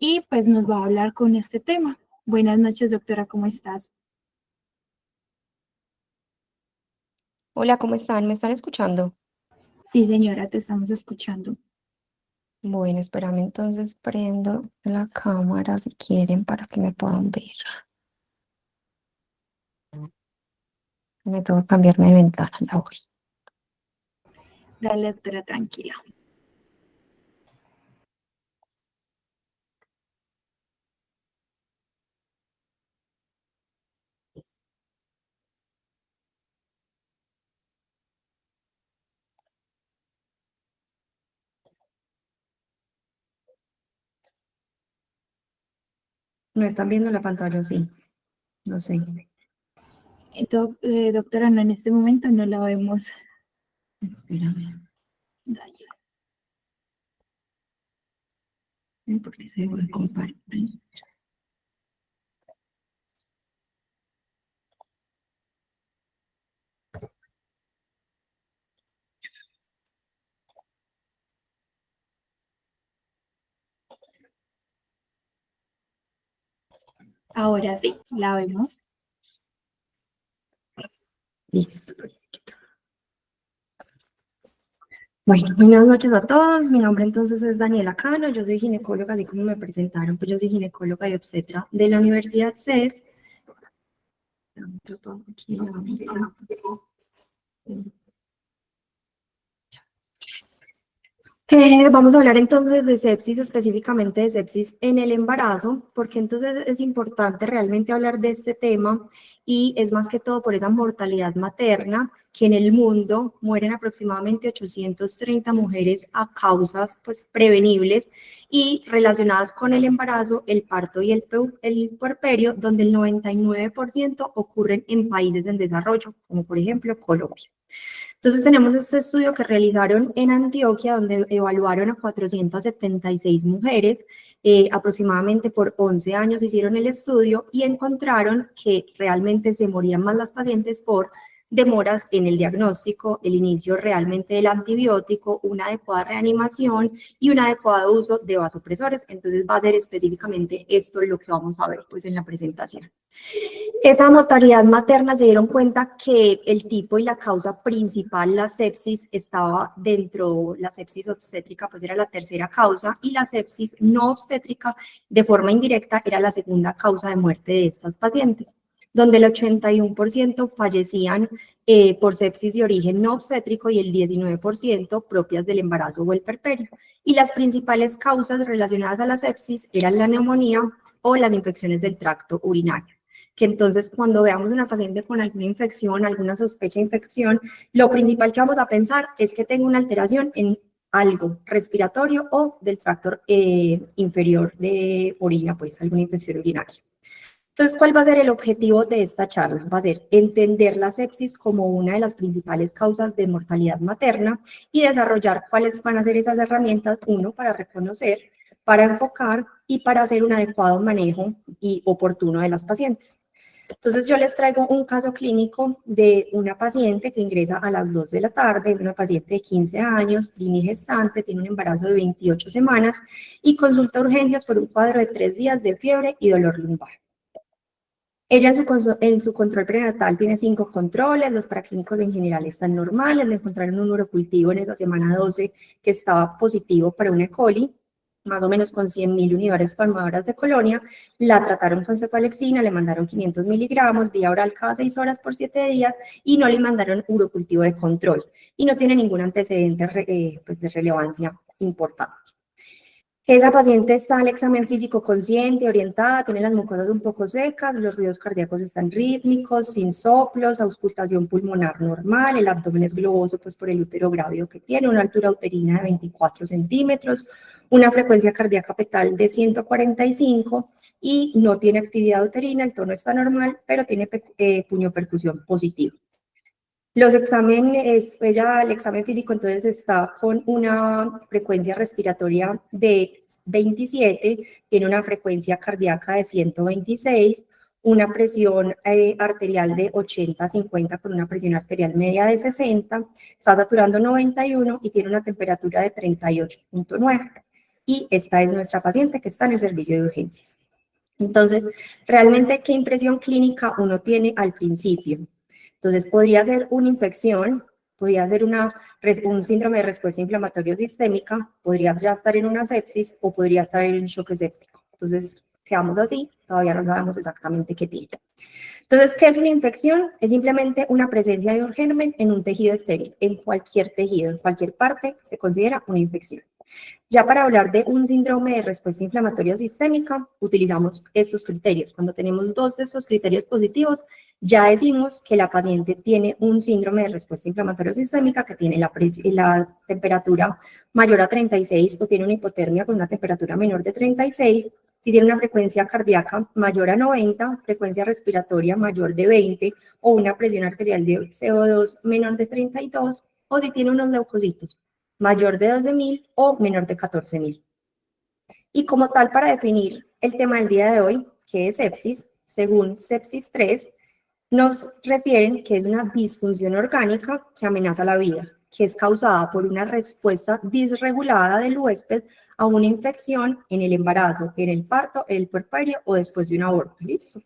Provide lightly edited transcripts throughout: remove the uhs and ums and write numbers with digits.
y pues nos va a hablar con este tema. Buenas noches, doctora, ¿cómo estás? Hola, ¿cómo están? ¿Me están escuchando? Sí, señora, te estamos escuchando. Bueno, espérame, entonces prendo la cámara si quieren para que me puedan ver. Me tengo que cambiarme de ventana, ya voy. Dale, doctora, tranquila. ¿No están viendo la pantalla o sí? No sé. Doctora, no, en este momento no la vemos. Espérame, Dale. porque se voy a compartir. Ahora sí, la vemos. Listo. Bueno, buenas noches a todos. Mi nombre entonces es Daniela Cano. Yo soy ginecóloga, así como me presentaron, pues yo soy ginecóloga y obstetra de la Universidad CES. Vamos a hablar entonces de sepsis, específicamente de sepsis en el embarazo, porque entonces es importante realmente hablar de este tema y es más que todo por esa mortalidad materna, que en el mundo mueren aproximadamente 830 mujeres a causas pues prevenibles y relacionadas con el embarazo, el parto y el puerperio, donde el 99% ocurren en países en desarrollo, como por ejemplo Colombia. Entonces tenemos este estudio que realizaron en Antioquia, donde evaluaron a 476 mujeres, aproximadamente por 11 años hicieron el estudio y encontraron que realmente se morían más las pacientes por demoras en el diagnóstico, el inicio realmente del antibiótico, una adecuada reanimación y un adecuado uso de vasopresores. Entonces va a ser específicamente esto lo que vamos a ver pues en la presentación. Esa mortalidad materna se dieron cuenta que el tipo y la causa principal, la sepsis, estaba dentro, la sepsis obstétrica pues era la tercera causa y la sepsis no obstétrica de forma indirecta era la segunda causa de muerte de estas pacientes, donde el 81% fallecían por sepsis de origen no obstétrico y el 19% propias del embarazo o el puerperio. Y las principales causas relacionadas a la sepsis eran la neumonía o las infecciones del tracto urinario, que entonces cuando veamos una paciente con alguna infección, alguna sospecha de infección, lo principal que vamos a pensar es que tenga una alteración en algo respiratorio o del tracto inferior de orina, pues alguna infección urinaria. Entonces, ¿cuál va a ser el objetivo de esta charla? Va a ser entender la sepsis como una de las principales causas de mortalidad materna y desarrollar cuáles van a ser esas herramientas, uno, para reconocer, para enfocar y para hacer un adecuado manejo y oportuno de las pacientes. Entonces yo les traigo un caso clínico de una paciente que ingresa a las 2 de la tarde, es una paciente de 15 años, primigestante, tiene un embarazo de 28 semanas y consulta a urgencias por un cuadro de 3 días de fiebre y dolor lumbar. Ella en su control prenatal tiene 5 controles, los paraclínicos en general están normales, le encontraron un urocultivo en esa semana 12 que estaba positivo para un E. coli, más o menos con 100.000 unidades formadoras de colonia, la trataron con cefalexina, le mandaron 500 miligramos, vía oral cada 6 horas por 7 días y no le mandaron urocultivo de control y no tiene ningún antecedente pues de relevancia importante. Esa paciente está al examen físico consciente, orientada, tiene las mucosas un poco secas, los ruidos cardíacos están rítmicos, sin soplos, auscultación pulmonar normal, el abdomen es globoso pues por el útero grávido que tiene, una altura uterina de 24 centímetros, una frecuencia cardíaca fetal de 145 y no tiene actividad uterina, el tono está normal, pero tiene puñopercusión positiva. Los exámenes, el examen físico entonces está con una frecuencia respiratoria de 27, tiene una frecuencia cardíaca de 126, una presión arterial de 80-50 con una presión arterial media de 60, está saturando 91 y tiene una temperatura de 38.9. y esta es nuestra paciente que está en el servicio de urgencias. Entonces, realmente, ¿qué impresión clínica uno tiene al principio? Entonces, podría ser una infección, podría ser un síndrome de respuesta inflamatoria sistémica, podría ya estar en una sepsis o podría estar en un shock séptico. Entonces, quedamos así, todavía no sabemos exactamente qué tiene. Entonces, ¿qué es una infección? Es simplemente una presencia de un germen en un tejido estéril, en cualquier tejido, en cualquier parte, se considera una infección. Ya para hablar de un síndrome de respuesta inflamatoria sistémica, utilizamos estos criterios. Cuando tenemos dos de estos criterios positivos, ya decimos que la paciente tiene un síndrome de respuesta inflamatoria sistémica que tiene la temperatura mayor a 36 o tiene una hipotermia con una temperatura menor de 36, si tiene una frecuencia cardíaca mayor a 90, frecuencia respiratoria mayor de 20 o una presión arterial de CO2 menor de 32, o si tiene unos leucocitos mayor de 12.000 o menor de 14.000. Y como tal, para definir el tema del día de hoy, que es sepsis, según Sepsis 3, nos refieren que es una disfunción orgánica que amenaza la vida, que es causada por una respuesta disregulada del huésped a una infección en el embarazo, en el parto, en el puerperio o después de un aborto. ¿Listo?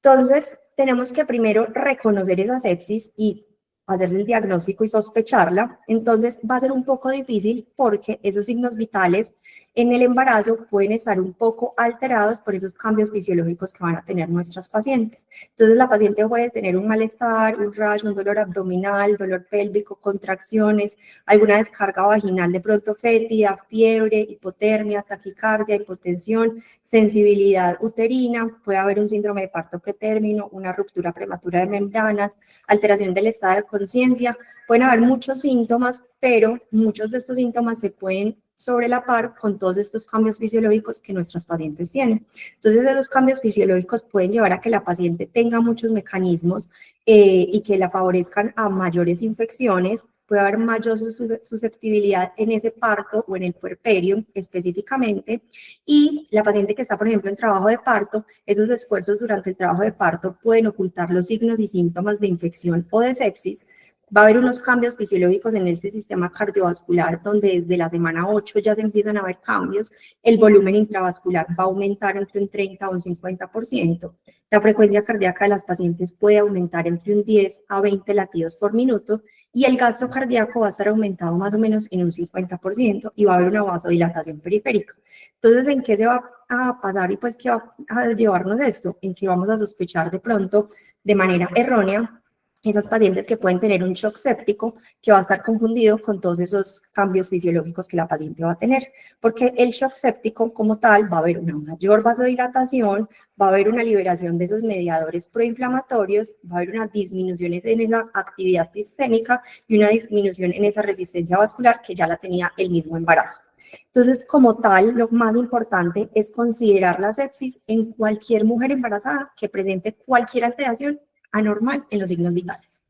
Entonces, tenemos que primero reconocer esa sepsis y hacer el diagnóstico y sospecharla. Entonces, va a ser un poco difícil porque esos signos vitales en el embarazo pueden estar un poco alterados por esos cambios fisiológicos que van a tener nuestras pacientes. Entonces, la paciente puede tener un malestar, un rash, un dolor abdominal, dolor pélvico, contracciones, alguna descarga vaginal de pronto fétida, fiebre, hipotermia, taquicardia, hipotensión, sensibilidad uterina, puede haber un síndrome de parto pretérmino, una ruptura prematura de membranas, alteración del estado de conciencia. Pueden haber muchos síntomas, pero muchos de estos síntomas se pueden sobrelapar con todos estos cambios fisiológicos que nuestras pacientes tienen. Entonces, esos cambios fisiológicos pueden llevar a que la paciente tenga muchos mecanismos y que la favorezcan a mayores infecciones. Puede haber mayor susceptibilidad en ese parto o en el puerperio específicamente, y la paciente que está, por ejemplo, en trabajo de parto, esos esfuerzos durante el trabajo de parto pueden ocultar los signos y síntomas de infección o de sepsis. Va a haber unos cambios fisiológicos en este sistema cardiovascular donde desde la semana 8 ya se empiezan a ver cambios. El volumen intravascular va a aumentar entre un 30 o un 50%. La frecuencia cardíaca de las pacientes puede aumentar entre un 10 a 20 latidos por minuto y el gasto cardíaco va a estar aumentado más o menos en un 50% y va a haber una vasodilatación periférica. Entonces, ¿en qué se va a pasar y pues qué va a llevarnos esto? En que vamos a sospechar de pronto de manera errónea esas pacientes que pueden tener un shock séptico que va a estar confundido con todos esos cambios fisiológicos que la paciente va a tener, porque el shock séptico como tal va a haber una mayor vasodilatación, va a haber una liberación de esos mediadores proinflamatorios, va a haber una disminución en esa actividad sistémica y una disminución en esa resistencia vascular que ya la tenía el mismo embarazo. Entonces, como tal, lo más importante es considerar la sepsis en cualquier mujer embarazada que presente cualquier alteración anormal en los signos vitales.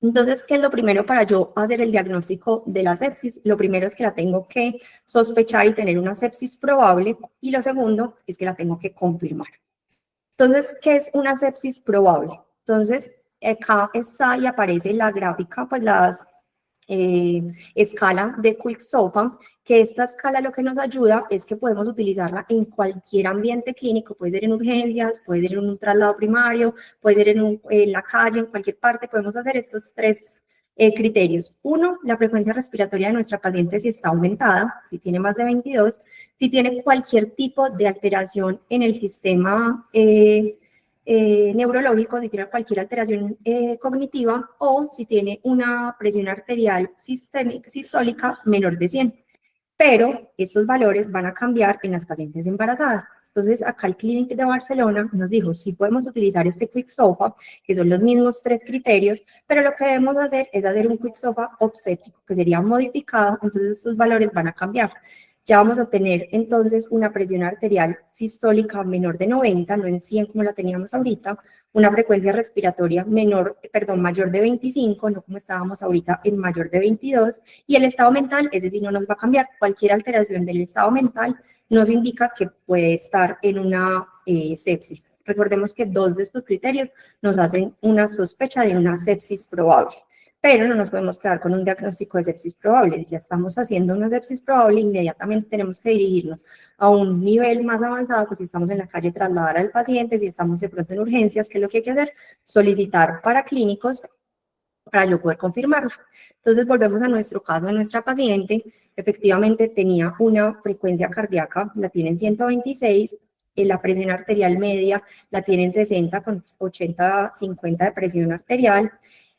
Entonces, ¿qué es lo primero para yo hacer el diagnóstico de la sepsis? Lo primero es que la tengo que sospechar y tener una sepsis probable, y lo segundo es que la tengo que confirmar. Entonces, ¿qué es una sepsis probable? Entonces, acá está y aparece la gráfica, pues las escala de Quick-SOFA, que esta escala lo que nos ayuda es que podemos utilizarla en cualquier ambiente clínico, puede ser en urgencias, puede ser en un traslado primario, puede ser en la calle, en cualquier parte, podemos hacer estos tres criterios. Uno, la frecuencia respiratoria de nuestra paciente si está aumentada, si tiene más de 22, si tiene cualquier tipo de alteración en el sistema neurológico, si tiene cualquier alteración cognitiva o si tiene una presión arterial sistólica menor de 100. Pero estos valores van a cambiar en las pacientes embarazadas. Entonces, acá el Clinic de Barcelona nos dijo, sí podemos utilizar este Quick-SOFA, que son los mismos tres criterios, pero lo que debemos hacer es hacer un Quick-SOFA obstétrico, que sería modificado, entonces estos valores van a cambiar. Ya vamos a tener entonces una presión arterial sistólica menor de 90, no en 100 como la teníamos ahorita, una frecuencia respiratoria mayor de 25, no como estábamos ahorita en mayor de 22, y el estado mental, ese sí no nos va a cambiar. Cualquier alteración del estado mental nos indica que puede estar en una sepsis. Recordemos que dos de estos criterios nos hacen una sospecha de una sepsis probable. pero no nos podemos quedar con un diagnóstico de sepsis probable. Si ya estamos haciendo una sepsis probable, inmediatamente tenemos que dirigirnos a un nivel más avanzado, pues si estamos en la calle, trasladar al paciente, si estamos de pronto en urgencias, ¿qué es lo que hay que hacer? Solicitar paraclínicos para yo poder confirmarla. Entonces volvemos a nuestro caso, a nuestra paciente, efectivamente tenía una frecuencia cardíaca, la tiene en 126, la presión arterial media la tiene en 60 con 80-50 de presión arterial,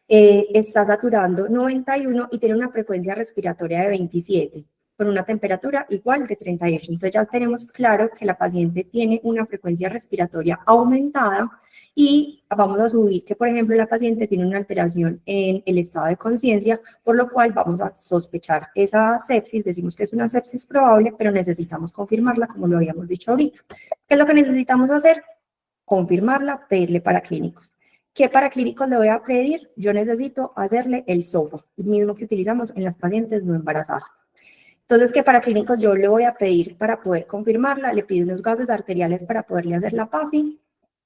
está saturando 91 y tiene una frecuencia respiratoria de 27, con una temperatura igual de 38. Entonces ya tenemos claro que la paciente tiene una frecuencia respiratoria aumentada y vamos a subir que, por ejemplo, la paciente tiene una alteración en el estado de conciencia, por lo cual vamos a sospechar esa sepsis, decimos que es una sepsis probable, pero necesitamos confirmarla, como lo habíamos dicho ahorita. ¿Qué es lo que necesitamos hacer? Confirmarla, pedirle paraclínicos. ¿Qué paraclínicos le voy a pedir? Yo necesito hacerle el SOFA, el mismo que utilizamos en las pacientes no embarazadas. Entonces, ¿qué paraclínicos yo le voy a pedir para poder confirmarla? Le pido unos gases arteriales para poderle hacer la PAFI,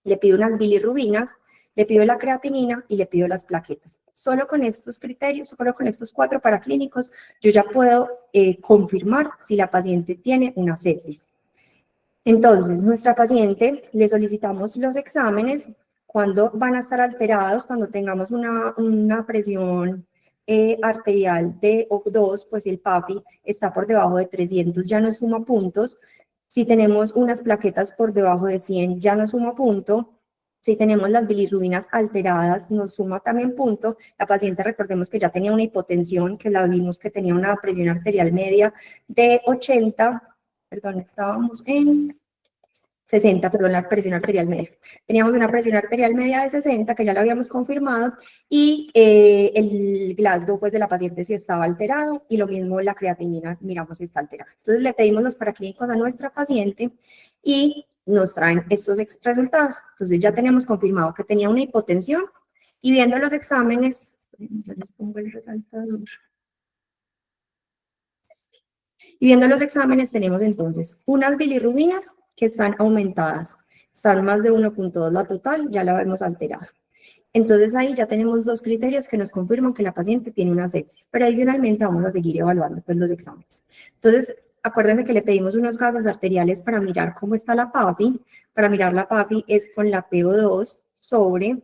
le pido unas bilirrubinas, le pido la creatinina y le pido las plaquetas. Solo con estos criterios, solo con estos 4 paraclínicos, yo ya puedo confirmar si la paciente tiene una sepsis. Entonces, nuestra paciente, le solicitamos los exámenes cuando van a estar alterados, cuando tengamos una presión arterial de O2, pues el PAFI está por debajo de 300, ya no suma puntos. Si tenemos unas plaquetas por debajo de 100, ya no suma punto. Si tenemos las bilirrubinas alteradas, nos suma también punto. La paciente, recordemos que ya tenía una hipotensión, que la vimos que tenía una presión arterial media de 80, perdón, estábamos en 60, perdón, la presión arterial media. Teníamos una presión arterial media de 60, que ya lo habíamos confirmado, y el Glasgow pues, de la paciente sí estaba alterado, y lo mismo la creatinina, miramos si está alterada. Entonces le pedimos los paraclínicos a nuestra paciente y nos traen estos resultados. Entonces ya tenemos confirmado que tenía una hipotensión, y viendo los exámenes, yo les pongo el resaltador. Y viendo los exámenes tenemos entonces unas bilirrubinas que están aumentadas, están más de 1.2 la total, ya la vemos alterada. Entonces ahí ya tenemos 2 criterios que nos confirman que la paciente tiene una sepsis, pero adicionalmente vamos a seguir evaluando pues, los exámenes. Entonces, acuérdense que le pedimos unos gases arteriales para mirar cómo está la PAFI. Para mirar la PAFI es con la PO2 sobre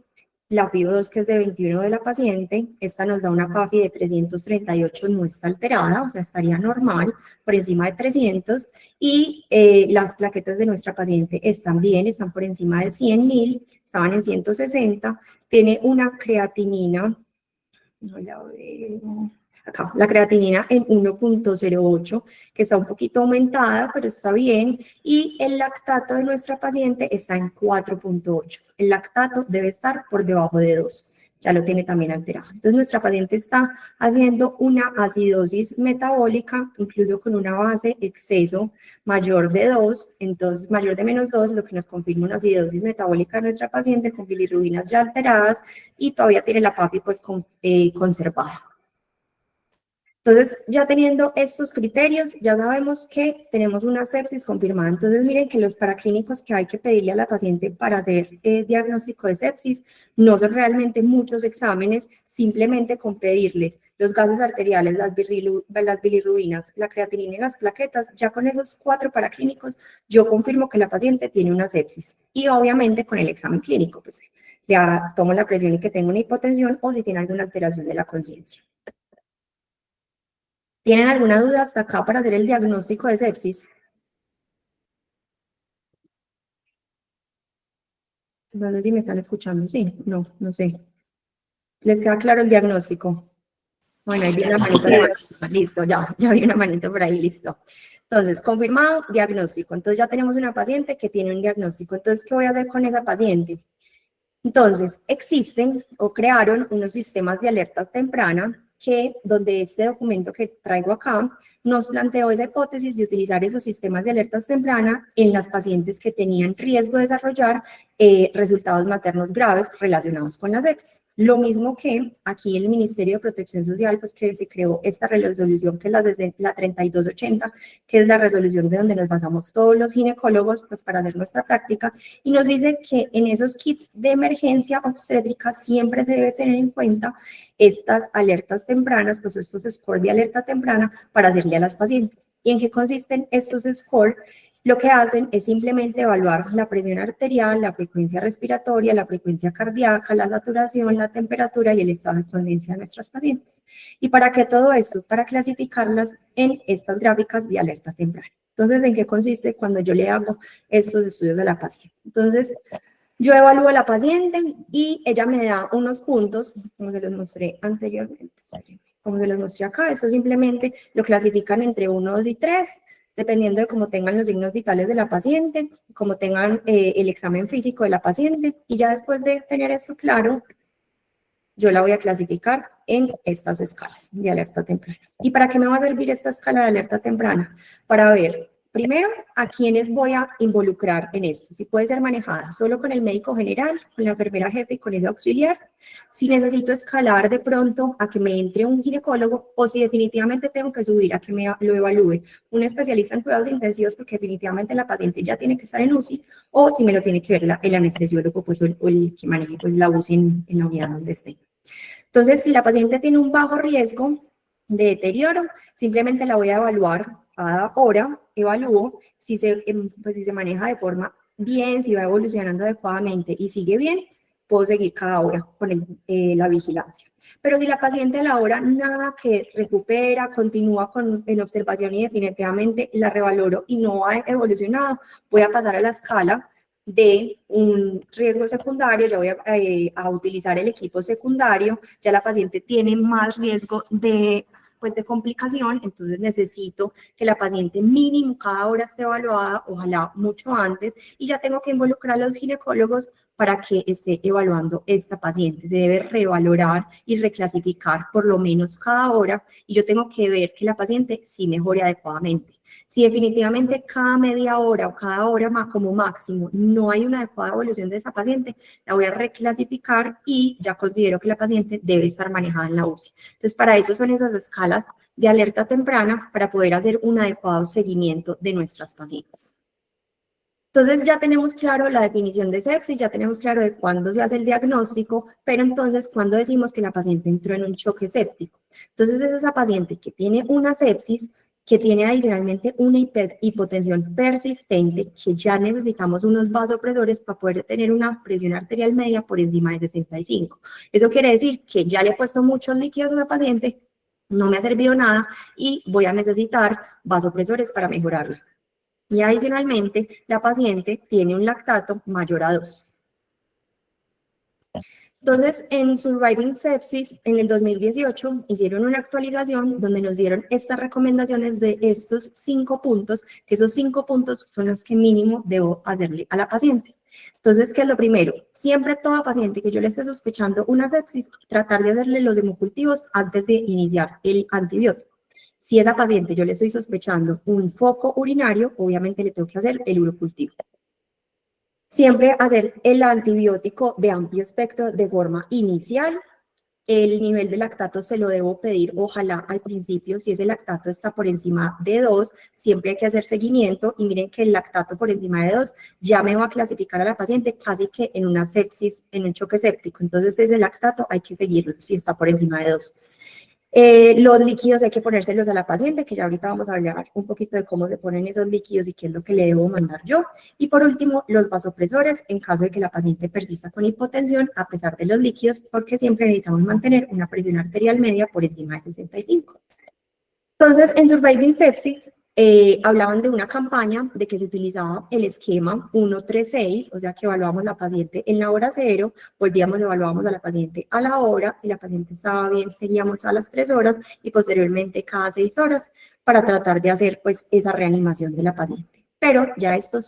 la FIO2, que es de 21 de la paciente. Esta nos da una PAFI de 338, no está alterada, o sea, estaría normal, por encima de 300. Y las plaquetas de nuestra paciente están bien, están por encima de 100.000, estaban en 160. Tiene una creatinina, no la veo, acá, la creatinina en 1.08, que está un poquito aumentada, pero está bien, y el lactato de nuestra paciente está en 4.8. El lactato debe estar por debajo de 2, ya lo tiene también alterado. Entonces, nuestra paciente está haciendo una acidosis metabólica, incluso con una base exceso mayor de 2, entonces mayor de -2, lo que nos confirma una acidosis metabólica de nuestra paciente con bilirrubinas ya alteradas, y todavía tiene la PAFI pues conservada. Entonces, ya teniendo estos criterios, ya sabemos que tenemos una sepsis confirmada. Entonces, miren que los paraclínicos que hay que pedirle a la paciente para hacer diagnóstico de sepsis no son realmente muchos exámenes, simplemente con pedirles los gases arteriales, las bilirrubinas, la creatinina y las plaquetas. Ya con esos 4 paraclínicos, yo confirmo que la paciente tiene una sepsis. Y obviamente con el examen clínico, pues ya tomo la presión y que tengo una hipotensión o si tiene alguna alteración de la conciencia. ¿Tienen alguna duda hasta acá para hacer el diagnóstico de sepsis? No sé si me están escuchando. Sí, no, no sé. ¿Les queda claro el diagnóstico? Bueno, ahí vi una manito. Listo, ya vi una manito por ahí, listo. Entonces, confirmado, diagnóstico. Entonces ya tenemos una paciente que tiene un diagnóstico. Entonces, ¿qué voy a hacer con esa paciente? Entonces, existen o crearon unos sistemas de alertas temprana donde este documento que traigo acá nos planteó esa hipótesis de utilizar esos sistemas de alertas temprana en las pacientes que tenían riesgo de desarrollar resultados maternos graves relacionados con la sepsis. Lo mismo que aquí el Ministerio de Protección Social, pues que se creó esta resolución que es la 3280, que es la resolución de donde nos basamos todos los ginecólogos, pues para hacer nuestra práctica, y nos dice que en esos kits de emergencia obstétrica siempre se debe tener en cuenta estas alertas tempranas, pues estos scores de alerta temprana para hacerle a las pacientes. ¿Y en qué consisten estos scores? Lo que hacen es simplemente evaluar la presión arterial, la frecuencia respiratoria, la frecuencia cardíaca, la saturación, la temperatura y el estado de conciencia de nuestras pacientes. ¿Y para qué todo esto? Para clasificarlas en estas gráficas de alerta temprana. Entonces, ¿en qué consiste cuando yo le hago estos estudios a la paciente? Entonces, yo evalúo a la paciente y ella me da unos puntos, como se los mostré anteriormente, como se los mostré acá. Eso simplemente lo clasifican entre 1, 2 y 3, dependiendo de cómo tengan los signos vitales de la paciente, cómo tengan el examen físico de la paciente. Y ya después de tener esto claro, yo la voy a clasificar en estas escalas de alerta temprana. ¿Y para qué me va a servir esta escala de alerta temprana? Para ver, primero, a quiénes voy a involucrar en esto. Si puede ser manejada solo con el médico general, con la enfermera jefe y con ese auxiliar. Si necesito escalar de pronto a que me entre un ginecólogo o si definitivamente tengo que subir a que me lo evalúe un especialista en cuidados intensivos porque definitivamente la paciente ya tiene que estar en UCI o si me lo tiene que ver el anestesiólogo pues, o el que maneje pues, la UCI en la unidad donde esté. Entonces, si la paciente tiene un bajo riesgo de deterioro, simplemente la voy a evaluar cada hora, evalúo si pues, si se maneja de forma bien, si va evolucionando adecuadamente y sigue bien, puedo seguir cada hora con la vigilancia. Pero si la paciente a la hora nada que recupera, continúa en observación y definitivamente la revaloro y no ha evolucionado, voy a pasar a la escala de un riesgo secundario, ya voy a utilizar el equipo secundario, ya la paciente tiene más riesgo de complicación, entonces necesito que la paciente mínimo cada hora esté evaluada, ojalá mucho antes, y ya tengo que involucrar a los ginecólogos para que esté evaluando esta paciente. Se debe revalorar y reclasificar por lo menos cada hora, y yo tengo que ver que la paciente sí mejore adecuadamente. Si definitivamente cada media hora o cada hora más como máximo no hay una adecuada evolución de esa paciente, la voy a reclasificar y ya considero que la paciente debe estar manejada en la UCI. Entonces, para eso son esas escalas de alerta temprana para poder hacer un adecuado seguimiento de nuestras pacientes. Entonces, ya tenemos claro la definición de sepsis, ya tenemos claro de cuándo se hace el diagnóstico, pero entonces, ¿cuándo decimos que la paciente entró en un choque séptico? Entonces, es esa paciente que tiene una sepsis, que tiene adicionalmente una hipotensión persistente, que ya necesitamos unos vasopresores para poder tener una presión arterial media por encima de 65. Eso quiere decir que ya le he puesto muchos líquidos a la paciente, no me ha servido nada y voy a necesitar vasopresores para mejorarla. Y adicionalmente, la paciente tiene un lactato mayor a 2. Entonces, en Surviving Sepsis, en el 2018, hicieron una actualización donde nos dieron estas recomendaciones de estos 5 puntos, que esos 5 puntos son los que mínimo debo hacerle a la paciente. Entonces, ¿qué es lo primero? Siempre toda paciente que yo le esté sospechando una sepsis, tratar de hacerle los hemocultivos antes de iniciar el antibiótico. Si esa paciente yo le estoy sospechando un foco urinario, obviamente le tengo que hacer el urocultivo. Siempre hacer el antibiótico de amplio espectro de forma inicial. El nivel de lactato se lo debo pedir, ojalá al principio, si ese lactato está por encima de 2, siempre hay que hacer seguimiento y miren que el lactato por encima de 2 ya me va a clasificar a la paciente casi que en una sepsis, en un choque séptico. Entonces ese lactato hay que seguirlo si está por encima de 2. Los líquidos hay que ponérselos a la paciente, que ya ahorita vamos a hablar un poquito de cómo se ponen esos líquidos y qué es lo que le debo mandar yo. Y por último, los vasopresores en caso de que la paciente persista con hipotensión a pesar de los líquidos, porque siempre necesitamos mantener una presión arterial media por encima de 65. Entonces, en Surviving Sepsis, hablaban de una campaña de que se utilizaba el esquema 136, o sea que evaluamos la paciente en la hora 0, evaluábamos a la paciente a la hora, si la paciente estaba bien, seguíamos a las 3 horas y posteriormente cada 6 horas para tratar de hacer pues esa reanimación de la paciente. Pero ya esto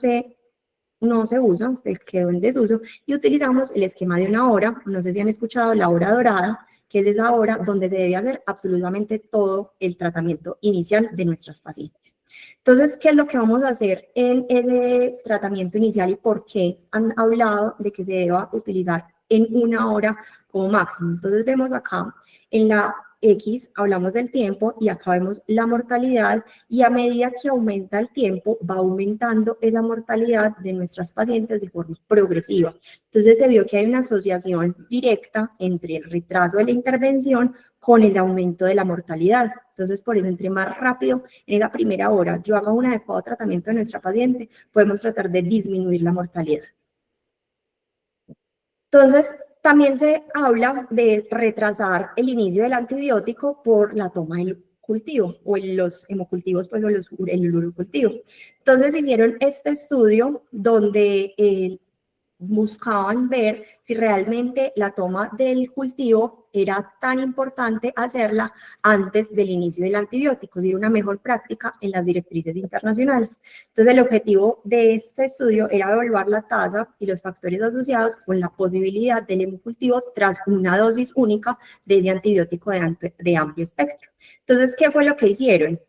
no se usa, se quedó en desuso y utilizamos el esquema de una hora, no sé si han escuchado la hora dorada, que es esa hora donde se debe hacer absolutamente todo el tratamiento inicial de nuestras pacientes. Entonces, ¿qué es lo que vamos a hacer en ese tratamiento inicial y por qué han hablado de que se deba utilizar en 1 hora como máximo. Entonces vemos acá en la X hablamos del tiempo y acá vemos la mortalidad, y a medida que aumenta el tiempo va aumentando esa mortalidad de nuestras pacientes de forma progresiva. Entonces se vio que hay una asociación directa entre el retraso de la intervención con el aumento de la mortalidad. Entonces, por eso, entre más rápido en esa primera hora yo haga un adecuado tratamiento de nuestra paciente, podemos tratar de disminuir la mortalidad. Entonces, también se habla de retrasar el inicio del antibiótico por la toma del cultivo, o en los hemocultivos, pues, o el urocultivo. Entonces, hicieron este estudio donde buscaban ver si realmente la toma del cultivo era tan importante hacerla antes del inicio del antibiótico, si era una mejor práctica en las directrices internacionales. Entonces, el objetivo de este estudio era evaluar la tasa y los factores asociados con la posibilidad del hemocultivo tras una dosis única de ese antibiótico de amplio espectro. Entonces, ¿qué fue lo que hicieron?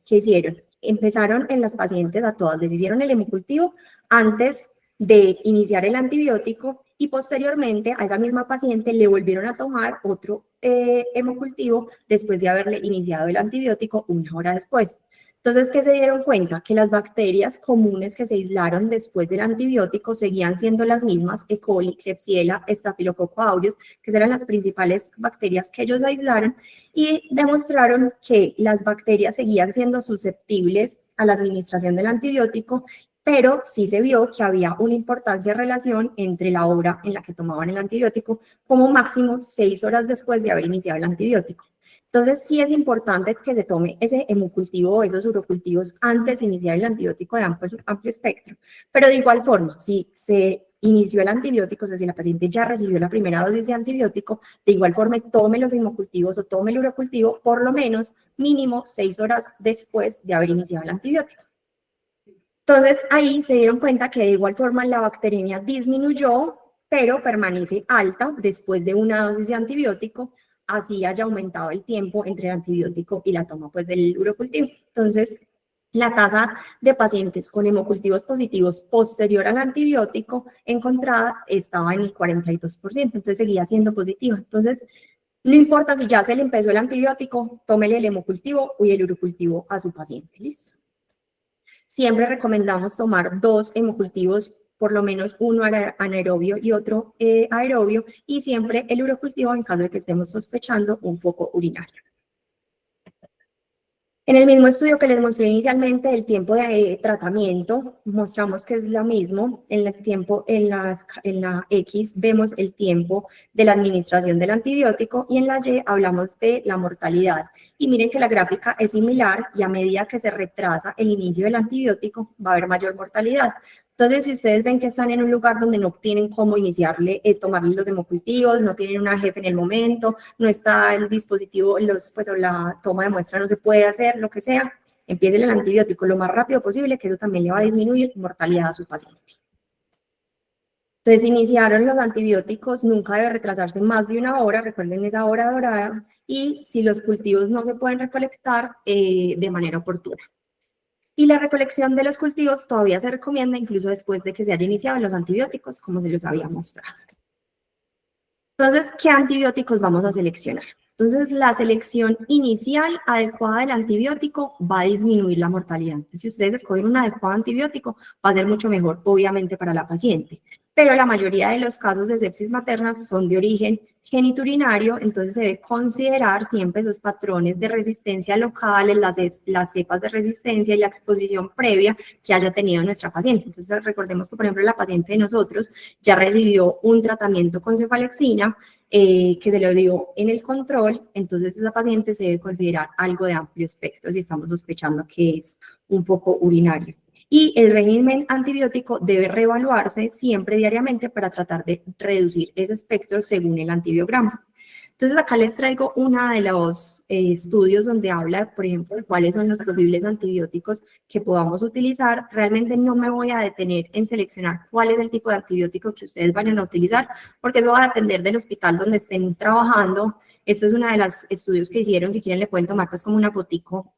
Empezaron en las pacientes a todas, les hicieron el hemocultivo antes de iniciar el antibiótico, y posteriormente a esa misma paciente le volvieron a tomar otro hemocultivo después de haberle iniciado el antibiótico 1 hora después. Entonces, ¿qué se dieron cuenta? Que las bacterias comunes que se aislaron después del antibiótico seguían siendo las mismas: E. coli, Klebsiella, Staphylococcus aureus, que eran las principales bacterias que ellos aislaron, y demostraron que las bacterias seguían siendo susceptibles a la administración del antibiótico, pero sí se vio que había una importante relación entre la hora en la que tomaban el antibiótico, como máximo 6 horas después de haber iniciado el antibiótico. Entonces, sí es importante que se tome ese hemocultivo o esos urocultivos antes de iniciar el antibiótico de amplio espectro, pero de igual forma, si se inició el antibiótico, o sea, si la paciente ya recibió la primera dosis de antibiótico, de igual forma tome los hemocultivos o tome el urocultivo por lo menos mínimo 6 horas después de haber iniciado el antibiótico. Entonces, ahí se dieron cuenta que de igual forma la bacteremia disminuyó, pero permanece alta después de una dosis de antibiótico, así haya aumentado el tiempo entre el antibiótico y la toma, pues, del urocultivo. Entonces, la tasa de pacientes con hemocultivos positivos posterior al antibiótico encontrada estaba en el 42%, entonces seguía siendo positiva. Entonces, no importa si ya se le empezó el antibiótico, tómele el hemocultivo y el urocultivo a su paciente, ¿listo? Siempre recomendamos tomar 2 hemocultivos, por lo menos uno anaerobio y otro aerobio, y siempre el urocultivo en caso de que estemos sospechando un foco urinario. En el mismo estudio que les mostré inicialmente, el tiempo de tratamiento, mostramos que es lo mismo. En la X vemos el tiempo de la administración del antibiótico, y en la Y hablamos de la mortalidad. Y miren que la gráfica es similar, y a medida que se retrasa el inicio del antibiótico va a haber mayor mortalidad. Entonces, si ustedes ven que están en un lugar donde no tienen cómo tomarle los hemocultivos, no tienen una jefe en el momento, no está el dispositivo, o la toma de muestra no se puede hacer, lo que sea, empiecen el antibiótico lo más rápido posible, que eso también le va a disminuir mortalidad a su paciente. Entonces, iniciaron los antibióticos, nunca debe retrasarse más de 1 hora, recuerden esa hora dorada, y si los cultivos no se pueden recolectar de manera oportuna. Y la recolección de los cultivos todavía se recomienda incluso después de que se haya iniciado los antibióticos, como se los había mostrado. Entonces, ¿qué antibióticos vamos a seleccionar? Entonces, la selección inicial adecuada del antibiótico va a disminuir la mortalidad. Entonces, si ustedes escogen un adecuado antibiótico, va a ser mucho mejor, obviamente, para la paciente. Pero la mayoría de los casos de sepsis materna son de origen geniturinario, entonces se debe considerar siempre esos patrones de resistencia locales, las cepas de resistencia y la exposición previa que haya tenido nuestra paciente. Entonces, recordemos que, por ejemplo, la paciente de nosotros ya recibió un tratamiento con cefalexina, que se le dio en el control, entonces esa paciente se debe considerar algo de amplio espectro si estamos sospechando que es un foco urinario. Y el régimen antibiótico debe reevaluarse siempre diariamente para tratar de reducir ese espectro según el antibiograma. Entonces, acá les traigo uno de los estudios donde habla, por ejemplo, de cuáles son los posibles antibióticos que podamos utilizar. Realmente no me voy a detener en seleccionar cuál es el tipo de antibiótico que ustedes vayan a utilizar, porque eso va a depender del hospital donde estén trabajando. Este es uno de los estudios que hicieron. Si quieren, le pueden tomar pues como una fotico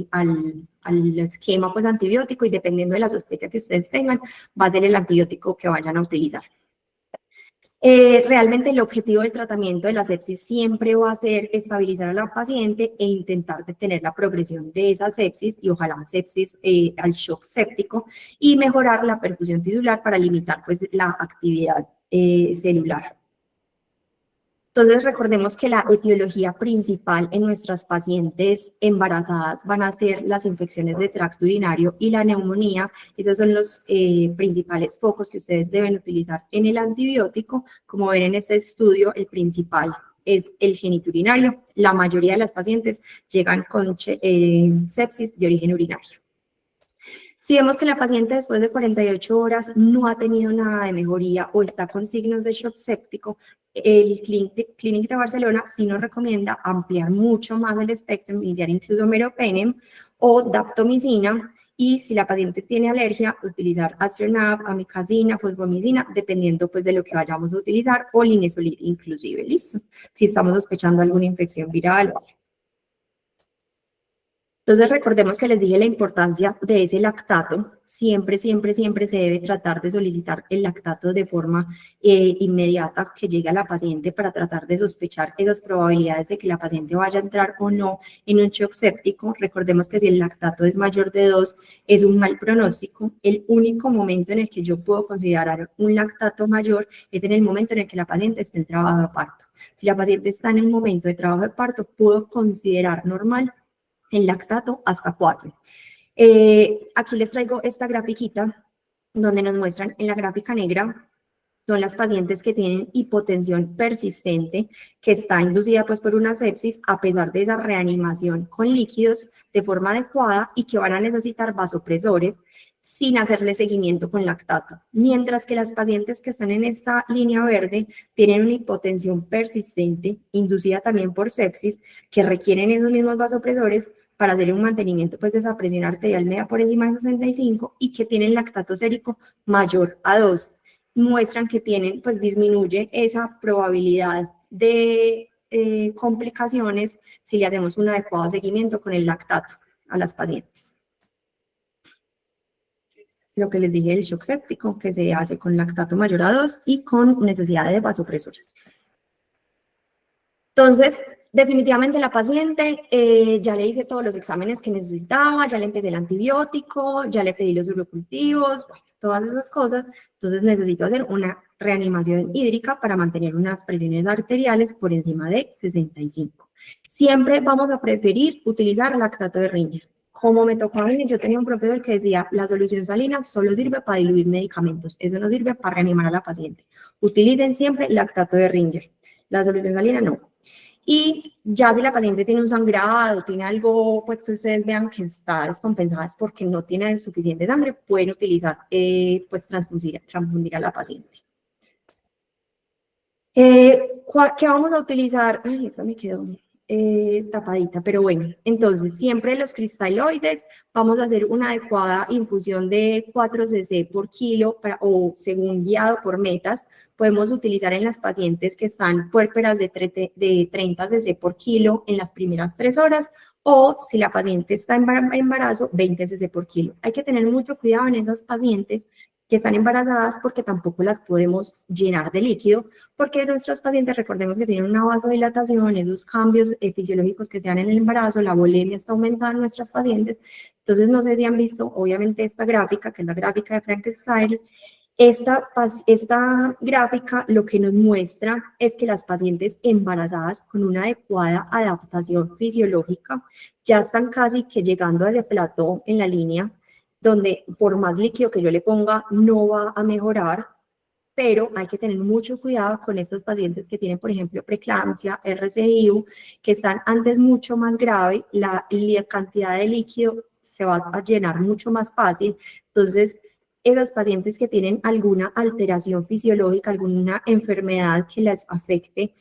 al esquema pues antibiótico, y dependiendo de la sospecha que ustedes tengan, va a ser el antibiótico que vayan a utilizar. Realmente el objetivo del tratamiento de la sepsis siempre va a ser estabilizar a la paciente e intentar detener la progresión de esa sepsis y ojalá sepsis al shock séptico y mejorar la perfusión tisular para limitar pues la actividad celular. Entonces, recordemos que la etiología principal en nuestras pacientes embarazadas van a ser las infecciones de tracto urinario y la neumonía. Esos son los principales focos que ustedes deben utilizar en el antibiótico. Como ven en este estudio, el principal es el genitourinario. La mayoría de las pacientes llegan con sepsis de origen urinario. Si vemos que la paciente después de 48 horas no ha tenido nada de mejoría o está con signos de shock séptico, el Clínic de Barcelona sí nos recomienda ampliar mucho más el espectro, iniciar incluso meropenem o daptomicina, y si la paciente tiene alergia, utilizar Astronaf, amikacina, fosfomicina, dependiendo pues de lo que vayamos a utilizar, o linezolid inclusive, ¿listo? Si estamos sospechando alguna infección viral o algo. Entonces, recordemos que les dije la importancia de ese lactato. Siempre, siempre, siempre se debe tratar de solicitar el lactato de forma inmediata que llegue a la paciente para tratar de sospechar esas probabilidades de que la paciente vaya a entrar o no en un shock séptico. Recordemos que si el lactato es mayor de 2, es un mal pronóstico. El único momento en el que yo puedo considerar un lactato mayor es en el momento en el que la paciente esté en trabajo de parto. Si la paciente está en el momento de trabajo de parto, puedo considerar normal el lactato hasta 4. Aquí les traigo esta grafiquita donde nos muestran en la gráfica negra son las pacientes que tienen hipotensión persistente que está inducida pues por una sepsis a pesar de esa reanimación con líquidos de forma adecuada y que van a necesitar vasopresores sin hacerle seguimiento con lactato. Mientras que las pacientes que están en esta línea verde tienen una hipotensión persistente inducida también por sepsis que requieren esos mismos vasopresores para hacer un mantenimiento pues, de esa presión arterial media por encima de 65 y que tienen lactato sérico mayor a 2. Muestran que tienen, pues disminuye esa probabilidad de complicaciones si le hacemos un adecuado seguimiento con el lactato a las pacientes. Lo que les dije del shock séptico, que se hace con lactato mayor a 2 y con necesidad de vasopresores. Entonces, definitivamente la paciente, ya le hice todos los exámenes que necesitaba, ya le empecé el antibiótico, ya le pedí los urocultivos, bueno, todas esas cosas. Entonces necesito hacer una reanimación hídrica para mantener unas presiones arteriales por encima de 65. Siempre vamos a preferir utilizar lactato de Ringer. Como me tocó a mí, yo tenía un profesor que decía, la solución salina solo sirve para diluir medicamentos, eso no sirve para reanimar a la paciente. Utilicen siempre lactato de Ringer, la solución salina no. Y ya si la paciente tiene un sangrado, tiene algo pues que ustedes vean que está descompensada es porque no tiene suficiente sangre, pueden utilizar pues transfundir a la paciente. ¿Qué vamos a utilizar? Ay, esa me quedó tapadita, pero bueno, entonces siempre los cristaloides vamos a hacer una adecuada infusión de 4 cc por kilo o según guiado por metas. Podemos utilizar en las pacientes que están puérperas de 30 cc por kilo en las primeras 3 horas o si la paciente está en embarazo, 20 cc por kilo. Hay que tener mucho cuidado en esas pacientes que están embarazadas porque tampoco las podemos llenar de líquido, porque nuestras pacientes, recordemos que tienen una vasodilatación, esos cambios fisiológicos que se dan en el embarazo, la volemia está aumentada en nuestras pacientes. Entonces, no sé si han visto, obviamente, esta gráfica, que es la gráfica de Frankenstein. Esta gráfica lo que nos muestra es que las pacientes embarazadas con una adecuada adaptación fisiológica ya están casi que llegando a ese plató en la línea, donde por más líquido que yo le ponga no va a mejorar, pero hay que tener mucho cuidado con estos pacientes que tienen, por ejemplo, preeclampsia, RCIU, que están antes mucho más grave, la cantidad de líquido se va a llenar mucho más fácil. Entonces, esas pacientes que tienen alguna alteración fisiológica, alguna enfermedad que les afecte,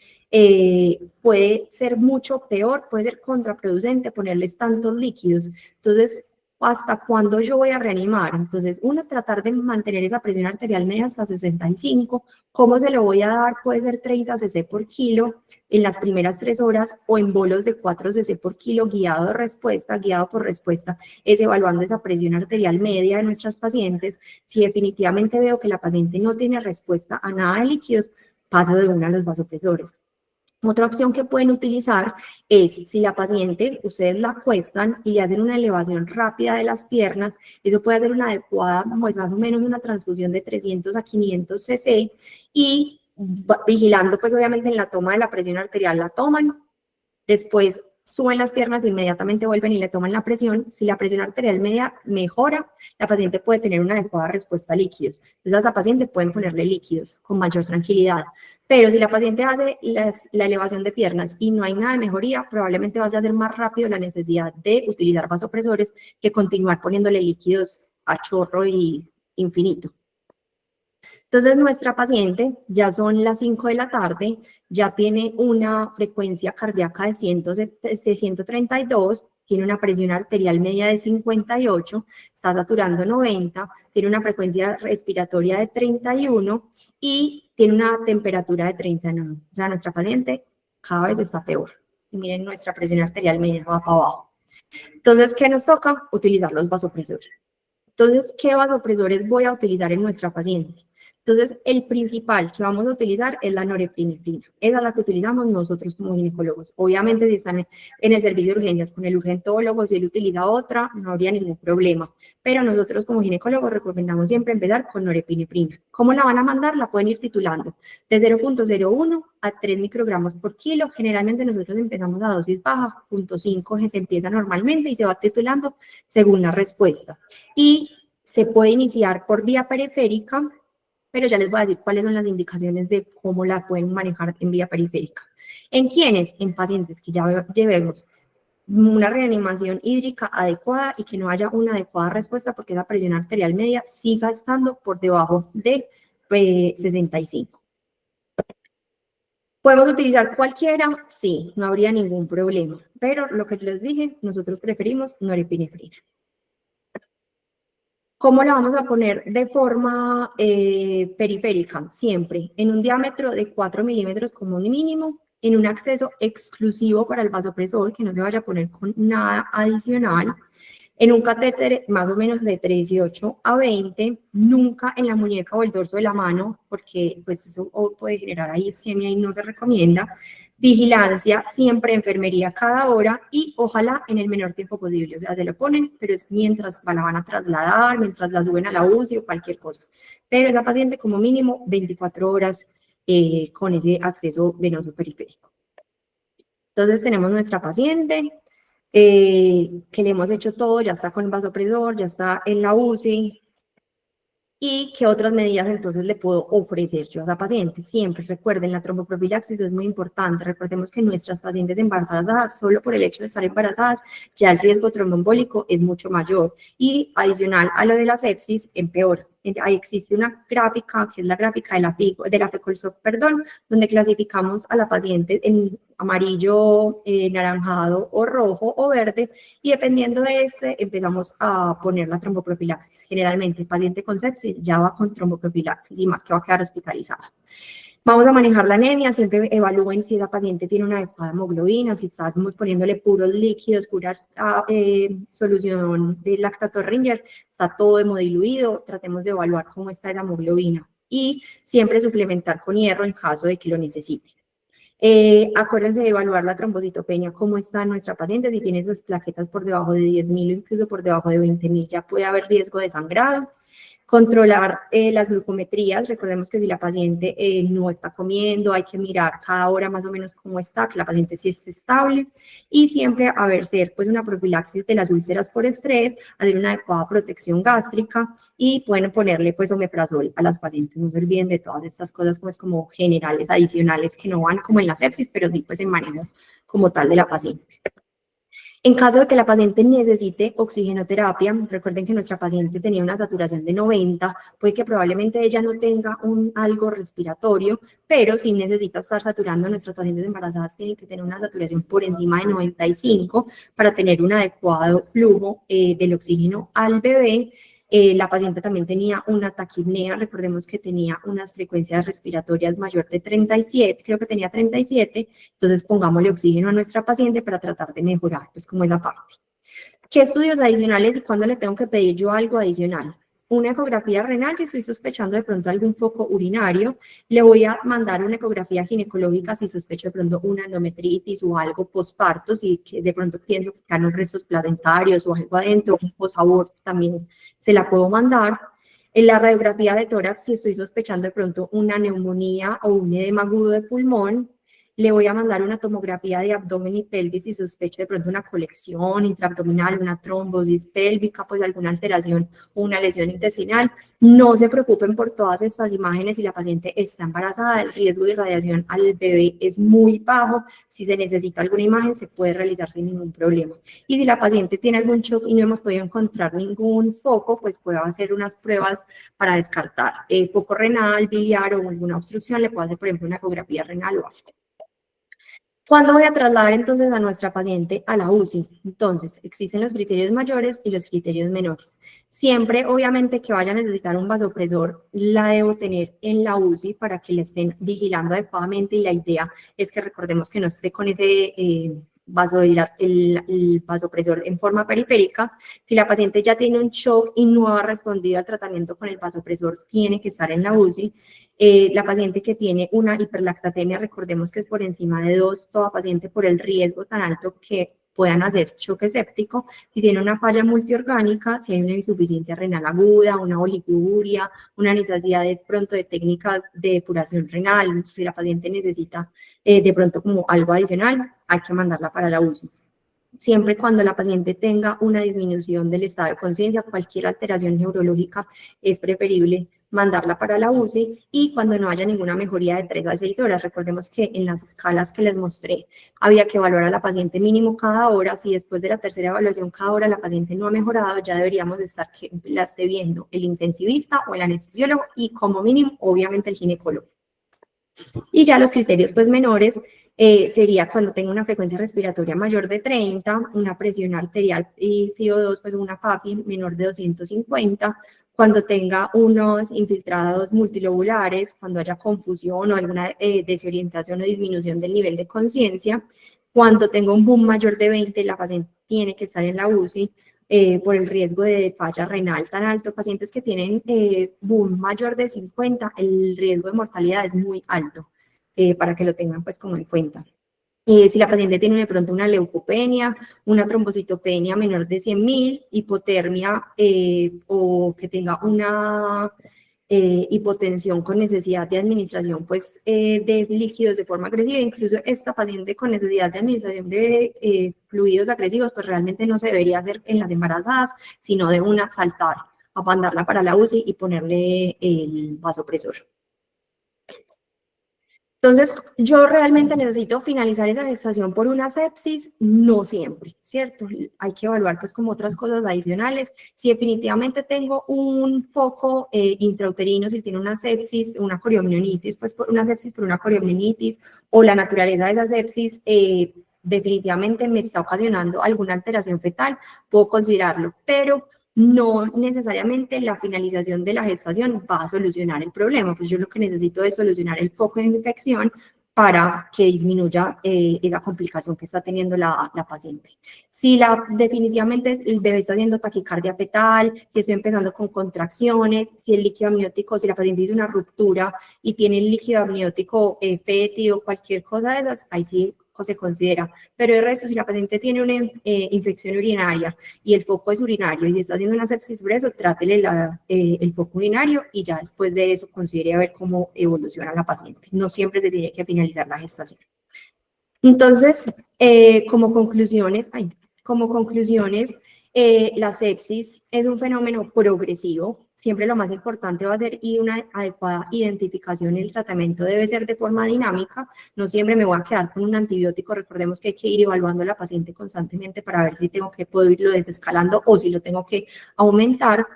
puede ser mucho peor, puede ser contraproducente ponerles tantos líquidos. Entonces, ¿hasta cuándo yo voy a reanimar? Entonces, tratar de mantener esa presión arterial media hasta 65. ¿Cómo se lo voy a dar? Puede ser 30 cc por kilo en las primeras 3 horas o en bolos de 4 cc por kilo guiado por respuesta, es evaluando esa presión arterial media de nuestras pacientes. Si definitivamente veo que la paciente no tiene respuesta a nada de líquidos, paso de una a los vasopresores. Otra opción que pueden utilizar es si la paciente, ustedes la acuestan y le hacen una elevación rápida de las piernas, eso puede hacer una adecuada, pues más o menos una transfusión de 300 a 500 cc y vigilando pues obviamente en la toma de la presión arterial la toman, después suben las piernas, inmediatamente vuelven y le toman la presión. Si la presión arterial media mejora, la paciente puede tener una adecuada respuesta a líquidos. Entonces a esa paciente pueden ponerle líquidos con mayor tranquilidad. Pero si la paciente hace la elevación de piernas y no hay nada de mejoría, probablemente vaya a ser más rápido la necesidad de utilizar vasopresores que continuar poniéndole líquidos a chorro y infinito. Entonces, nuestra paciente, ya son las 5 de la tarde, ya tiene una frecuencia cardíaca de 132, tiene una presión arterial media de 58, está saturando 90, tiene una frecuencia respiratoria de 31 y tiene una temperatura de 39. O sea, nuestra paciente cada vez está peor. Y miren, nuestra presión arterial media va para abajo. Entonces, ¿qué nos toca? Utilizar los vasopresores. Entonces, ¿qué vasopresores voy a utilizar en nuestra paciente? Entonces, el principal que vamos a utilizar es la norepinefrina. Esa es la que utilizamos nosotros como ginecólogos. Obviamente, si están en el servicio de urgencias con el urgentólogo, si él utiliza otra, no habría ningún problema. Pero nosotros como ginecólogos recomendamos siempre empezar con norepinefrina. ¿Cómo la van a mandar? La pueden ir titulando de 0.01 a 3 microgramos por kilo. Generalmente nosotros empezamos a dosis baja, 0.5 que se empieza normalmente y se va titulando según la respuesta. Y se puede iniciar por vía periférica, pero ya les voy a decir cuáles son las indicaciones de cómo la pueden manejar en vía periférica. ¿En quiénes? En pacientes que ya llevemos una reanimación hídrica adecuada y que no haya una adecuada respuesta porque esa presión arterial media siga estando por debajo de 65. ¿Podemos utilizar cualquiera? Sí, no habría ningún problema, pero lo que yo les dije, nosotros preferimos norepinefrina. ¿Cómo la vamos a poner de forma periférica? Siempre en un diámetro de 4 milímetros como un mínimo, en un acceso exclusivo para el vasopresor, que no se vaya a poner con nada adicional, en un catéter más o menos de 18 a 20, nunca en la muñeca o el dorso de la mano, porque pues eso puede generar ahí isquemia y no se recomienda. Vigilancia, siempre enfermería cada hora y ojalá en el menor tiempo posible. O sea, se lo ponen, pero es mientras la van a trasladar, mientras la suben a la UCI o cualquier cosa. Pero esa paciente como mínimo 24 horas con ese acceso venoso periférico. Entonces tenemos nuestra paciente que le hemos hecho todo, ya está con el vasopresor, ya está en la UCI. ¿Y qué otras medidas entonces le puedo ofrecer yo a esa paciente? Siempre recuerden, la tromboprofilaxis es muy importante. Recordemos que nuestras pacientes embarazadas, solo por el hecho de estar embarazadas, ya el riesgo tromboembólico es mucho mayor. Y adicional a lo de la sepsis, empeora. Ahí existe una gráfica, que es la gráfica de la FECOLSOC, donde clasificamos a la paciente en amarillo, naranjado o rojo o verde, y dependiendo de este empezamos a poner la tromboprofilaxis. Generalmente el paciente con sepsis ya va con tromboprofilaxis y más que va a quedar hospitalizada. Vamos a manejar la anemia, siempre evalúen si esa paciente tiene una adecuada hemoglobina, si estamos poniéndole puros líquidos, pura solución de lactato Ringer, está todo hemodiluido, tratemos de evaluar cómo está esa hemoglobina y siempre suplementar con hierro en caso de que lo necesite. Acuérdense de evaluar la trombocitopenia, cómo está nuestra paciente, si tiene esas plaquetas por debajo de 10.000 o incluso por debajo de 20.000, ya puede haber riesgo de sangrado. Controlar las glucometrías, recordemos que si la paciente no está comiendo, hay que mirar cada hora más o menos cómo está, que la paciente sí esté estable, y siempre hacer pues una profilaxis de las úlceras por estrés, hacer una adecuada protección gástrica y pueden ponerle pues omeprazol a las pacientes. No se olviden de todas estas cosas pues como generales, adicionales, que no van como en la sepsis, pero sí pues en manejo como tal de la paciente. En caso de que la paciente necesite oxigenoterapia, recuerden que nuestra paciente tenía una saturación de 90, puede que probablemente ella no tenga algo respiratorio, pero sí necesita estar saturando. Nuestras pacientes embarazadas tienen que tener una saturación por encima de 95 para tener un adecuado flujo del oxígeno al bebé. La paciente también tenía una taquipnea, recordemos que tenía unas frecuencias respiratorias mayor de 37, creo que tenía 37, entonces pongámosle oxígeno a nuestra paciente para tratar de mejorar, pues como esa parte. ¿Qué estudios adicionales y cuándo le tengo que pedir yo algo adicional? una ecografía renal si estoy sospechando de pronto algún foco urinario. Le voy a mandar una ecografía ginecológica si sospecho de pronto una endometritis o algo posparto, si que de pronto pienso que quedan restos placentarios o algo adentro, un posaborto también se la puedo mandar. En la radiografía de tórax, si estoy sospechando de pronto una neumonía o un edema agudo de pulmón, le voy a mandar una tomografía de abdomen y pelvis si sospecho de pronto una colección intraabdominal, una trombosis pélvica, pues alguna alteración o una lesión intestinal. No se preocupen por todas estas imágenes si la paciente está embarazada, el riesgo de irradiación al bebé es muy bajo. Si se necesita alguna imagen, se puede realizar sin ningún problema. Y si la paciente tiene algún shock y no hemos podido encontrar ningún foco, pues puedo hacer unas pruebas para descartar foco renal, biliar o alguna obstrucción. Le puedo hacer, por ejemplo, una ecografía renal o algo. ¿Cuándo voy a trasladar entonces a nuestra paciente a la UCI? Entonces, existen los criterios mayores y los criterios menores. Siempre, obviamente, que vaya a necesitar un vasopresor, la debo tener en la UCI para que le estén vigilando adecuadamente y la idea es que recordemos que no esté con ese el vasopresor en forma periférica. Si la paciente ya tiene un shock y no ha respondido al tratamiento con el vasopresor, tiene que estar en la UCI. La paciente que tiene una hiperlactatemia, recordemos que es por encima de 2, toda paciente por el riesgo tan alto que puedan hacer choque séptico. Si tiene una falla multiorgánica, si hay una insuficiencia renal aguda, una oliguria, una necesidad de pronto de técnicas de depuración renal, si la paciente necesita de pronto como algo adicional, hay que mandarla para la UCI. Siempre cuando la paciente tenga una disminución del estado de conciencia, cualquier alteración neurológica, es preferible mandarla para la UCI y cuando no haya ninguna mejoría de 3 a 6 horas. Recordemos que en las escalas que les mostré había que evaluar a la paciente mínimo cada hora. Si después de la tercera evaluación cada hora la paciente no ha mejorado, ya deberíamos estar que la esté viendo el intensivista o el anestesiólogo y como mínimo, obviamente, el ginecólogo. Y ya los criterios pues menores sería cuando tenga una frecuencia respiratoria mayor de 30, una presión arterial y FiO2, pues una PAPI menor de 250, cuando tenga unos infiltrados multilobulares, cuando haya confusión o alguna desorientación o disminución del nivel de conciencia, cuando tenga un boom mayor de 20, la paciente tiene que estar en la UCI, por el riesgo de falla renal tan alto. Pacientes que tienen boom mayor de 50, el riesgo de mortalidad es muy alto, para que lo tengan pues como en cuenta. Si la paciente tiene de pronto una leucopenia, una trombocitopenia menor de 100.000, hipotermia o que tenga una hipotensión con necesidad de administración pues, de líquidos de forma agresiva, incluso esta paciente con necesidad de administración de fluidos agresivos, pues realmente no se debería hacer en las embarazadas, sino de una saltar a mandarla para la UCI y ponerle el vasopresor. Entonces, yo realmente necesito finalizar esa gestación por una sepsis, no siempre, ¿cierto? Hay que evaluar pues como otras cosas adicionales. Si definitivamente tengo un foco intrauterino, si tiene una sepsis, una coriomionitis, pues por una sepsis por una coriomionitis, o la naturaleza de esa sepsis definitivamente me está ocasionando alguna alteración fetal, puedo considerarlo, pero no necesariamente la finalización de la gestación va a solucionar el problema, pues yo lo que necesito es solucionar el foco de infección para que disminuya esa complicación que está teniendo la paciente. Si definitivamente el bebé está haciendo taquicardia fetal, si estoy empezando con contracciones, si el líquido amniótico, si la paciente hizo una ruptura y tiene el líquido amniótico fétido, cualquier cosa de esas, ahí sí se considera. Pero el resto, si la paciente tiene una infección urinaria y el foco es urinario y está haciendo una sepsis por eso, trátele el foco urinario y ya después de eso considere a ver cómo evoluciona la paciente. No siempre se tiene que finalizar la gestación. Entonces, como conclusiones, la sepsis es un fenómeno progresivo. Siempre lo más importante va a ser una adecuada identificación y el tratamiento debe ser de forma dinámica. No siempre me voy a quedar con un antibiótico. Recordemos que hay que ir evaluando a la paciente constantemente para ver si puedo irlo desescalando o si lo tengo que aumentar.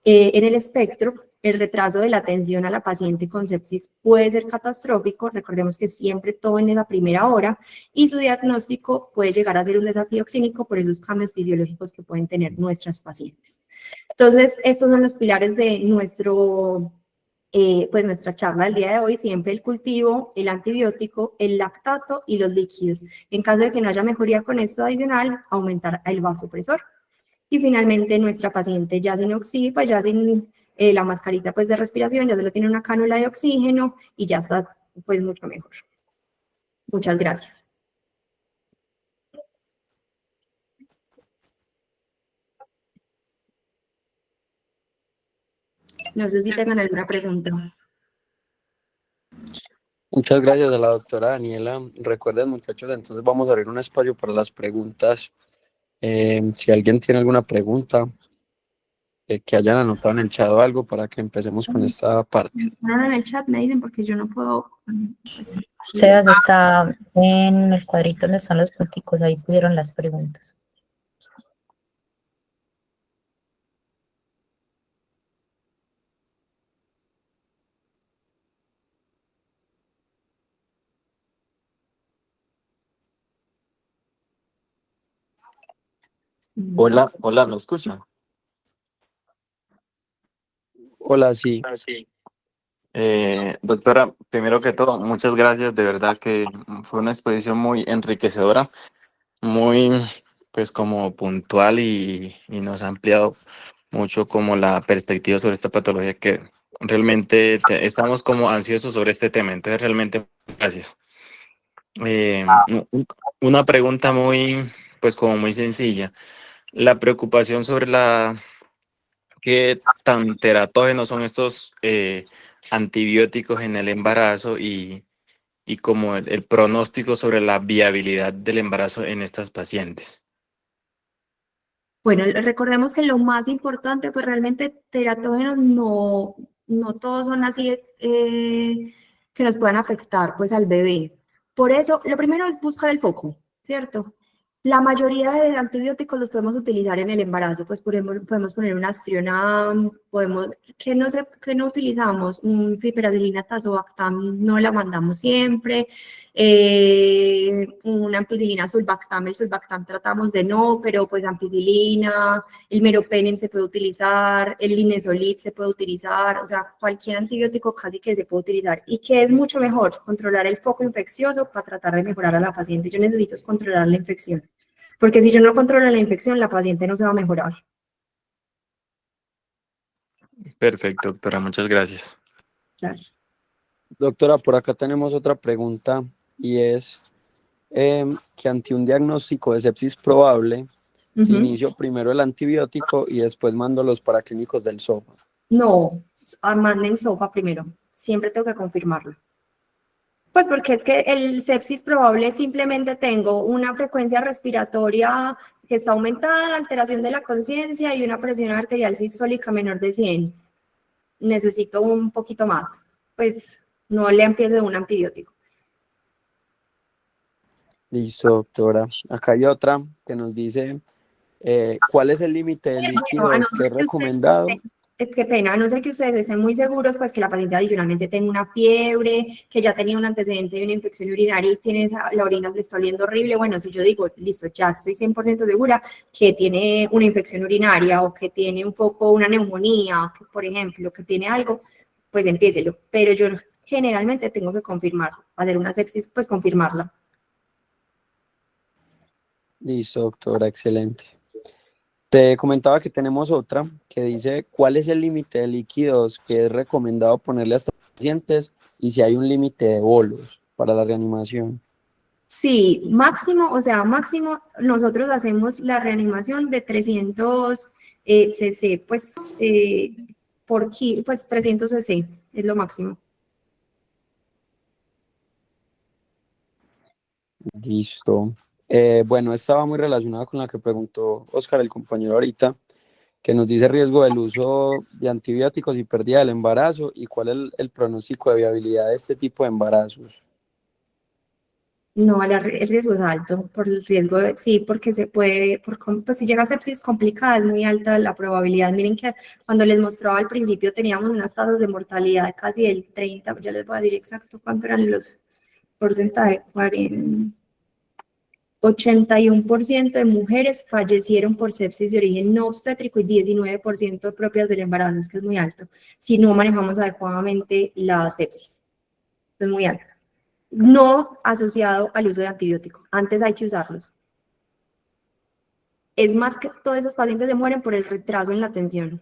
En el espectro, el retraso de la atención a la paciente con sepsis puede ser catastrófico. Recordemos que siempre todo en esa primera hora y su diagnóstico puede llegar a ser un desafío clínico por esos cambios fisiológicos que pueden tener nuestras pacientes. Entonces, estos son los pilares de nuestra charla del día de hoy. Siempre el cultivo, el antibiótico, el lactato y los líquidos. En caso de que no haya mejoría con esto adicional, aumentar el vasopresor. Y finalmente nuestra paciente ya sin oxígeno, pues ya sin la mascarita pues de respiración, ya solo tiene una cánula de oxígeno y ya está pues mucho mejor. Muchas gracias. No sé si tengan alguna pregunta. Muchas gracias a la doctora Daniela. Recuerden, muchachos, entonces vamos a abrir un espacio para las preguntas. Si alguien tiene alguna pregunta, que hayan anotado en el chat o algo para que empecemos con esta parte. Ponen en el chat, me dicen, porque yo no puedo. Sebas está en el cuadrito donde están los punticos, ahí pudieron las preguntas. Hola, hola, ¿me escuchan? Hola, sí. Doctora, primero que todo, muchas gracias, de verdad que fue una exposición muy enriquecedora, muy pues como puntual y nos ha ampliado mucho como la perspectiva sobre esta patología que realmente estamos como ansiosos sobre este tema, entonces realmente gracias. Una pregunta muy pues como muy sencilla, la preocupación sobre qué tan teratógenos son estos antibióticos en el embarazo y como el pronóstico sobre la viabilidad del embarazo en estas pacientes. Bueno, recordemos que lo más importante, pues realmente teratógenos no todos son así que nos puedan afectar pues al bebé. Por eso, lo primero es buscar el foco, ¿cierto? La mayoría de antibióticos los podemos utilizar en el embarazo, pues podemos poner un Astrionam, que no utilizamos, un piperacillina tazobactam no la mandamos siempre, una ampicilina sulbactam, el sulbactam tratamos de no, pero pues ampicilina, el meropenem se puede utilizar, el linezolid se puede utilizar, o sea, cualquier antibiótico casi que se puede utilizar. ¿Y qué es mucho mejor? Controlar el foco infeccioso para tratar de mejorar a la paciente. Yo necesito es controlar la infección, porque si yo no controlo la infección, la paciente no se va a mejorar. Perfecto, doctora, muchas gracias. Claro. Doctora, por acá tenemos otra pregunta y es que ante un diagnóstico de sepsis probable, si inicio primero el antibiótico y después mando los paraquímicos del SOFA. No, manden SOFA primero. Siempre tengo que confirmarlo. Pues porque es que el sepsis probable simplemente tengo una frecuencia respiratoria que está aumentada, alteración de la conciencia y una presión arterial sistólica menor de 100. Necesito un poquito más. Pues no le empiezo de un antibiótico. Listo, doctora. Acá hay otra que nos dice, ¿cuál es el límite de Bueno, a no líquidos que es ser que ustedes recomendado? qué pena, a no ser que ustedes estén muy seguros, pues que la paciente adicionalmente tenga una fiebre, que ya tenía un antecedente de una infección urinaria y la orina le está oliendo horrible. Bueno, si yo digo, listo, ya estoy 100% segura que tiene una infección urinaria o que tiene un foco, una neumonía, que, por ejemplo, que tiene algo, pues empiécelo. Pero yo generalmente tengo que confirmarlo, hacer una sepsis, pues confirmarla. Listo, doctora, excelente. Te comentaba que tenemos otra que dice, ¿cuál es el límite de líquidos que es recomendado ponerle a estos pacientes y si hay un límite de bolos para la reanimación? Sí, máximo, o sea, máximo, nosotros hacemos la reanimación de 300 cc, pues, por kilo, pues 300 cc es lo máximo. Listo. Bueno, esta va muy relacionada con la que preguntó Oscar, el compañero ahorita, que nos dice riesgo del uso de antibióticos y pérdida del embarazo y cuál es el pronóstico de viabilidad de este tipo de embarazos. No, el riesgo es alto, por el riesgo sí, porque se puede, pues si llega a sepsis complicada, es muy alta la probabilidad. Miren que cuando les mostraba al principio teníamos unas tasas de mortalidad casi del 30, ya les voy a decir exacto cuánto eran los porcentajes, 81% de mujeres fallecieron por sepsis de origen no obstétrico y 19% propias del embarazo, es que es muy alto, si no manejamos adecuadamente la sepsis. Es muy alto. No asociado al uso de antibióticos. Antes hay que usarlos. Es más que todas esas pacientes se mueren por el retraso en la atención.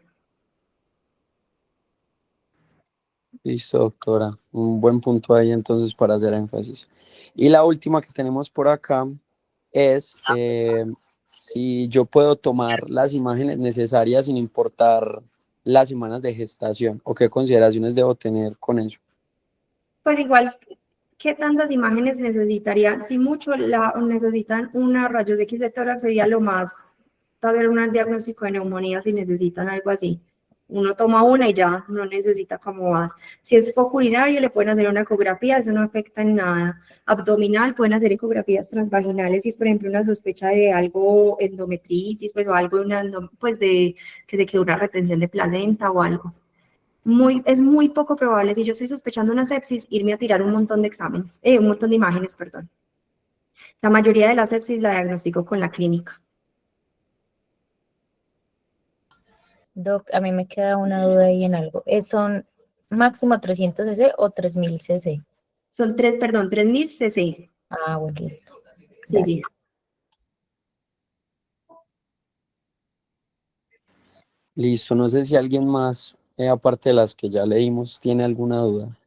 Listo, doctora. Un buen punto ahí entonces para hacer énfasis. Y la última que tenemos por acá es si yo puedo tomar las imágenes necesarias sin importar las semanas de gestación o qué consideraciones debo tener con eso. Pues igual, ¿qué tantas imágenes necesitarían? Si mucho necesitan una rayos X de tórax, sería lo más, hacer un diagnóstico de neumonía si necesitan algo así. Uno toma una y ya no necesita como más. Si es foco urinario, le pueden hacer una ecografía, eso no afecta en nada. Abdominal, pueden hacer ecografías transvaginales si es, por ejemplo, una sospecha de algo endometritis, pues, o algo de pues de que se quedó una retención de placenta o algo. Es muy poco probable, si yo estoy sospechando una sepsis, irme a tirar un montón de exámenes, un montón de imágenes, perdón. La mayoría de la sepsis la diagnostico con la clínica. Doc, a mí me queda una duda ahí en algo. ¿Son máximo 300 cc o 3000 cc? Son 3000 cc. Ah, bueno, listo. Sí, sí. Listo, no sé si alguien más, aparte de las que ya leímos, tiene alguna duda.